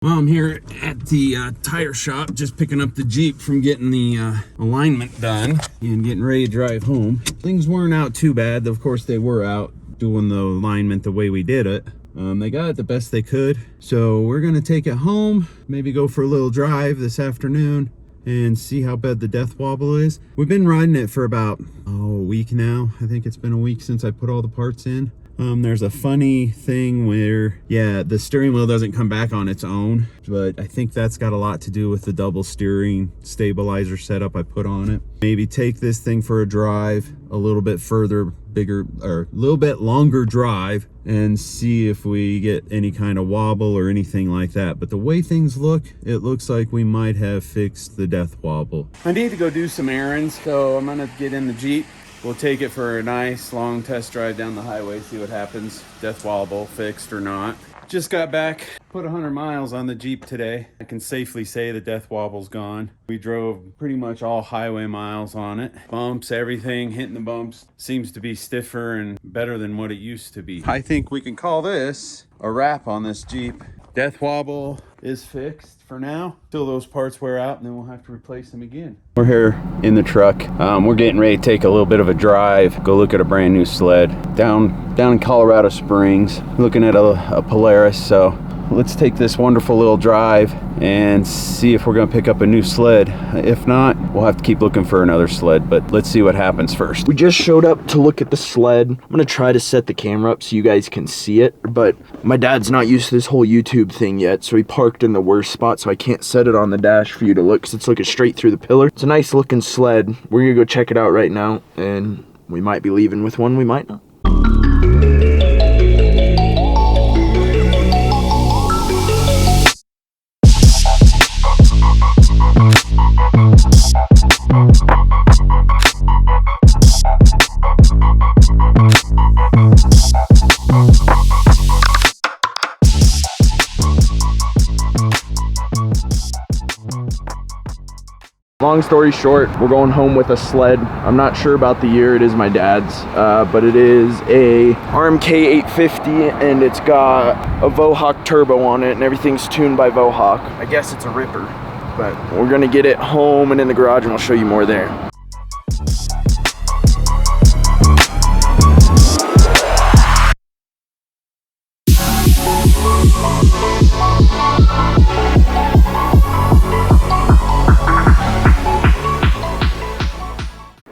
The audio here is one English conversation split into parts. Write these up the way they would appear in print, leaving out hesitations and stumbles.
Well, I'm here at the tire shop, just picking up the Jeep from getting the alignment done and getting ready to drive home. Things weren't out too bad. Of course, they were out doing the alignment the way we did it. They got it the best they could. So we're gonna take it home, maybe go for a little drive this afternoon and see how bad the death wobble is. We've been riding it for about a week now. I think it's been a week since I put all the parts in. There's a funny thing where, yeah, the steering wheel doesn't come back on its own, but I think that's got a lot to do with the double steering stabilizer setup I put on it. Maybe take this thing for a drive a little bit further, bigger, or a little bit longer drive and see if we get any kind of wobble or anything like that. But the way things look, it looks like we might have fixed the death wobble. I need to go do some errands, so I'm gonna get in the Jeep. We'll take it for a nice long test drive down the highway, see what happens. Death wobble fixed or not. Just got back, put 100 miles on the Jeep today. I can safely say the death wobble's gone. We drove pretty much all highway miles on it. Bumps, everything, hitting the bumps seems to be stiffer and better than what it used to be. I think we can call this a wrap on this Jeep. Death wobble is fixed for now till those parts wear out, and then we'll have to replace them again. We're here in the truck. We're getting ready to take a little bit of a drive, go look at a brand new sled down in Colorado Springs, looking at a Polaris. So let's take this wonderful little drive and see if we're gonna pick up a new sled. If not, we'll have to keep looking for another sled, but let's see what happens first. We just showed up to look at the sled. I'm gonna try to set the camera up so you guys can see it, but my dad's not used to this whole YouTube thing yet, so he parked in the worst spot, so I can't set it on the dash for you to look, because it's looking straight through the pillar. It's a nice looking sled. We're gonna go check it out right now, and we might be leaving with one, we might not. Long story short, we're going home with a sled. I'm not sure about the year. It is my dad's, but it is a RMK 850, and it's got a Vohawk turbo on it, and everything's tuned by Vohawk. I guess it's a Ripper, but we're gonna get it home and in the garage, and I'll show you more there.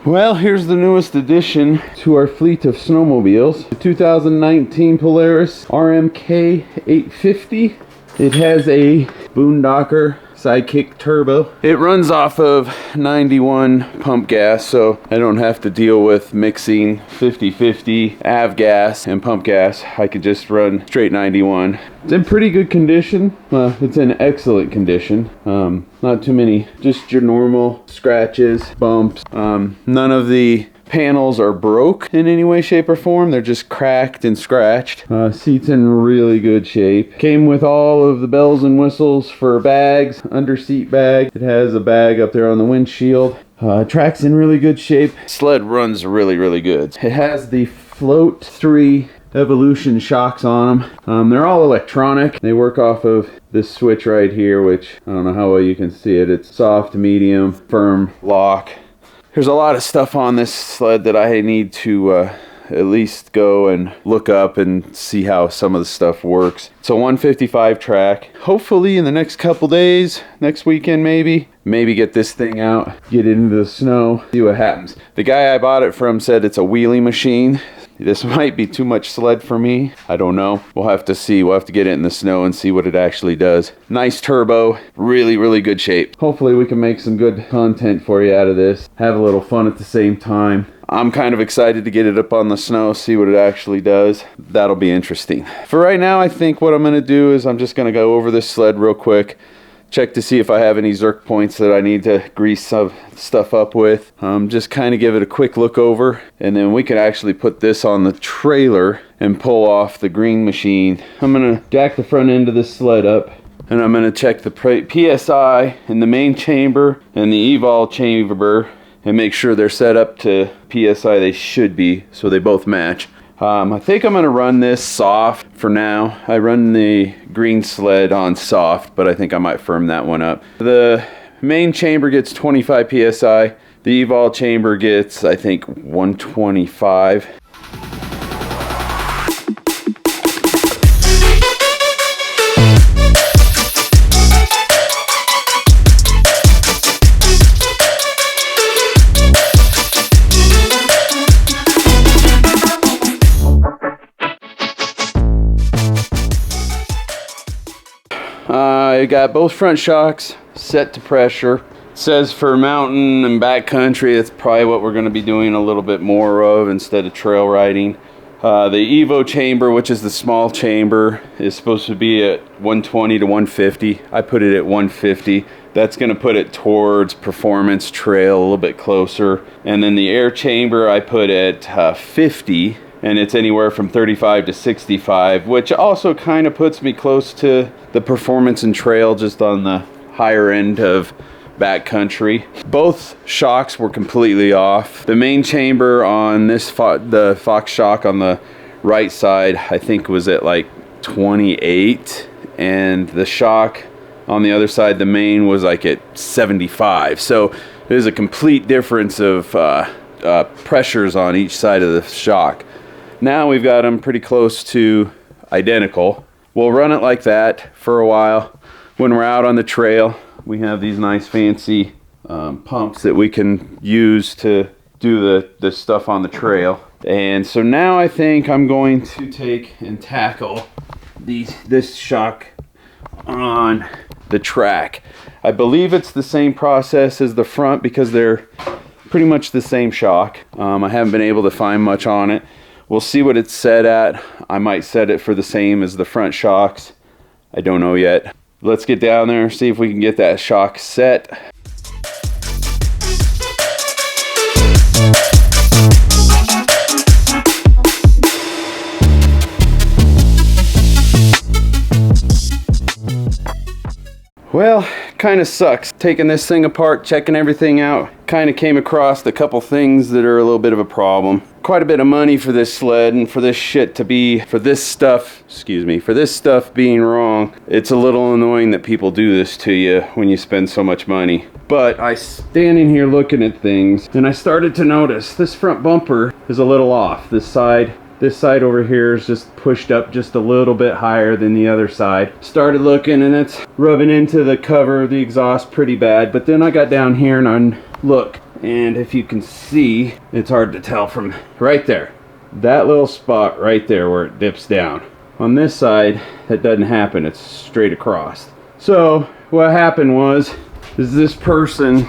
Well, here's the newest addition to our fleet of snowmobiles. The 2019 Polaris RMK 850. It has a Boondocker Sidekick turbo. It runs off of 91 pump gas, so I don't have to deal with mixing 50-50 avgas and pump gas. I could just run straight 91. It's in pretty good condition. It's in excellent condition. Not too many, just your normal scratches, bumps. None of the panels are broke in any way, shape, or form. They're just cracked and scratched. Seat's in really good shape. Came with all of the bells and whistles for bags, under seat bag. It has a bag up there on the windshield. Track's in really good shape. Sled runs really, really good. It has the Float 3 Evolution shocks on them. They're all electronic. They work off of this switch right here, which I don't know how well you can see it. It's soft, medium, firm, lock. There's a lot of stuff on this sled that I need to at least go and look up and see how some of the stuff works. It's a 155 track. Hopefully in the next couple days, next weekend maybe get this thing out, get it into the snow, see what happens. The guy I bought it from said it's a wheelie machine. This might be too much sled for me. I don't know. We'll have to see. We'll have to get it in the snow and see what it actually does. Nice turbo. Really, really good shape. Hopefully we can make some good content for you out of this. Have a little fun at the same time. I'm kind of excited to get it up on the snow, see what it actually does. That'll be interesting. For right now, I think what I'm going to do is I'm just going to go over this sled real quick. Check to see if I have any zerk points that I need to grease some stuff up with. Just kind of give it a quick look over, and then we can actually put this on the trailer and pull off the green machine. I'm gonna jack the front end of this sled up, and I'm gonna check the PSI in the main chamber and the evol chamber and make sure they're set up to PSI they should be, so they both match. I think I'm gonna run this soft for now. I run the green sled on soft, but I think I might firm that one up. The main chamber gets 25 PSI. The evol chamber gets, I think, 125. I got both front shocks set to pressure. It says for mountain and backcountry, that's probably what we're going to be doing a little bit more of instead of trail riding. The Evo chamber, which is the small chamber, is supposed to be at 120 to 150. I put it at 150. That's going to put it towards performance trail a little bit closer. And then the air chamber I put at 50. And it's anywhere from 35 to 65, which also kind of puts me close to the performance and trail, just on the higher end of backcountry. Both shocks were completely off. The main chamber on this, the Fox shock on the right side, I think was at like 28, and the shock on the other side, the main, was like at 75. So there's a complete difference of pressures on each side of the shock. Now we've got them pretty close to identical. We'll run it like that for a while. When we're out on the trail, we have these nice fancy pumps that we can use to do the stuff on the trail. And so now I think I'm going to take and tackle this shock on the track. I believe it's the same process as the front because they're pretty much the same shock. I haven't been able to find much on it. We'll see what it's set at. I might set it for the same as the front shocks. I don't know yet. Let's get down there and see if we can get that shock set. Well, kind of sucks taking this thing apart, checking everything out. Kind of came across a couple things that are a little bit of a problem. Quite a bit of money for this sled, and for this shit to be, for this stuff being wrong. It's a little annoying that people do this to you when you spend so much money. But I standing here looking at things, and I started to notice this front bumper is a little off. This side over here is just pushed up just a little bit higher than the other side. Started looking, and it's rubbing into the cover of the exhaust pretty bad. But then I got down here and look, and if you can see, it's hard to tell from right there. That little spot right there where it dips down. On this side, that doesn't happen. It's straight across. So what happened was, this person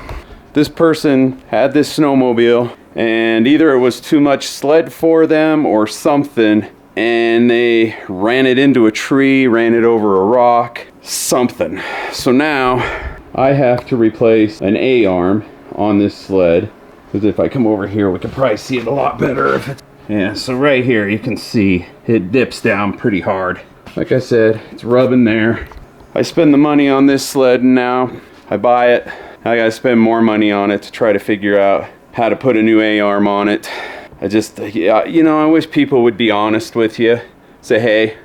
had this snowmobile, and either it was too much sled for them or something, and they ran it into a tree, ran it over a rock, something. So now I have to replace an A-arm on this sled, because if I come over here we can probably see it a lot better if it's, yeah, so right here you can see it dips down pretty hard. Like I said, it's rubbing there. I spend the money on this sled, and now I buy it. I gotta spend more money on it to try to figure out how to put a new A-arm on it. You know, I wish people would be honest with you. Say, hey,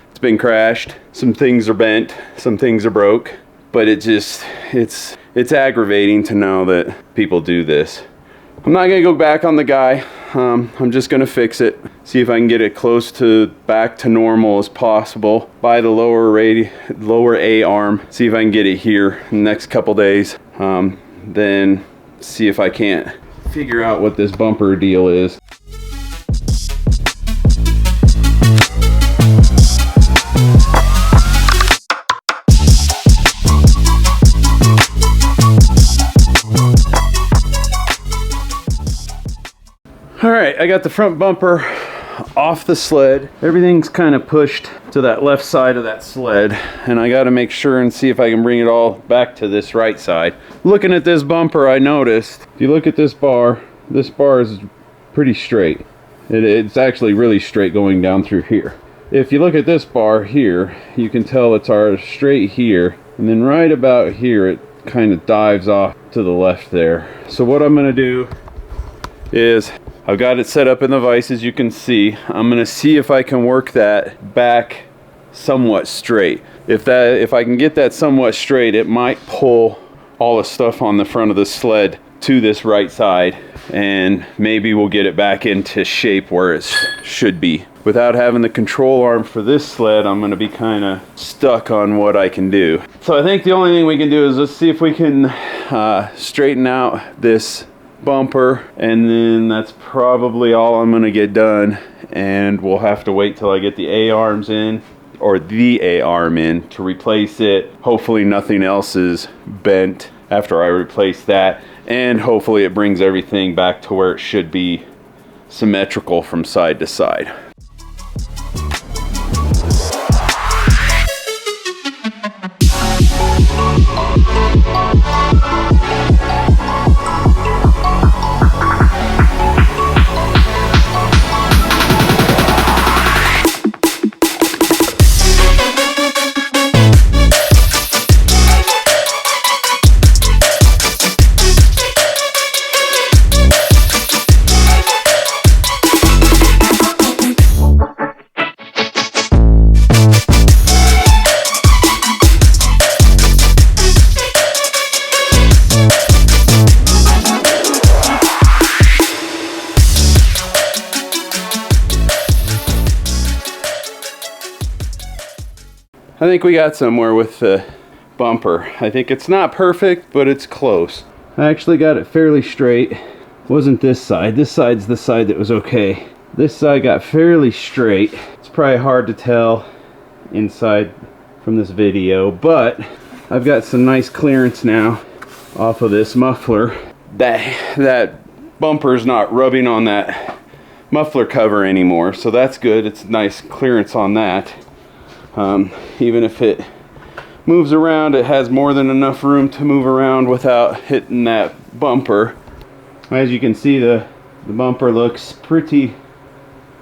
it's been crashed. Some things are bent, some things are broke. But it's aggravating to know that people do this. I'm not gonna go back on the guy. I'm just gonna fix it. See if I can get it close to back to normal as possible. Buy the lower A-arm. See if I can get it here in the next couple days. Then see if I can't figure out what this bumper deal is. All right, I got the front bumper off the sled. Everything's kind of pushed to that left side of that sled, and I got to make sure and see if I can bring it all back to this right side. Looking at this bumper, I noticed, if you look at this bar is pretty straight. It's actually really straight going down through here. If you look at this bar here, you can tell it's straight here, and then right about here it kind of dives off to the left there. So what I'm going to do is I've got it set up in the vise, as you can see. I'm gonna see if I can work that back somewhat straight. If I can get that somewhat straight, it might pull all the stuff on the front of the sled to this right side, and maybe we'll get it back into shape where it should be. Without having the control arm for this sled, I'm gonna be kind of stuck on what I can do. So I think the only thing we can do is let's see if we can straighten out this bumper, and then that's probably all I'm gonna get done, and we'll have to wait till I get the A-arms in, or the A-arm in, to replace it. Hopefully nothing else is bent after I replace that, and hopefully it brings everything back to where it should be, symmetrical from side to side. I think we got somewhere with the bumper. I think it's not perfect, but it's close. I actually got it fairly straight. Wasn't this side. This side's the side that was okay. This side got fairly straight. It's probably hard to tell inside from this video, but I've got some nice clearance now off of this muffler. That bumper's not rubbing on that muffler cover anymore, so that's good. It's nice clearance on that. Even if it moves around, it has more than enough room to move around without hitting that bumper. As you can see, the bumper looks pretty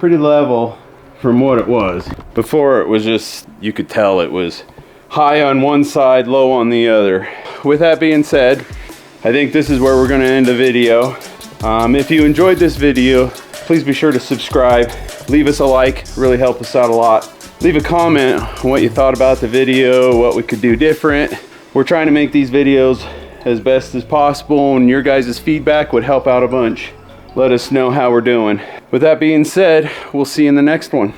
level from what it was. Before, it was just, you could tell it was high on one side, low on the other. With that being said, I think this is where we're going to end the video. If you enjoyed this video, please be sure to subscribe. Leave us a like, really help us out a lot. Leave a comment on what you thought about the video, what we could do different. We're trying to make these videos as best as possible, and your guys' feedback would help out a bunch. Let us know how we're doing. With that being said, we'll see you in the next one.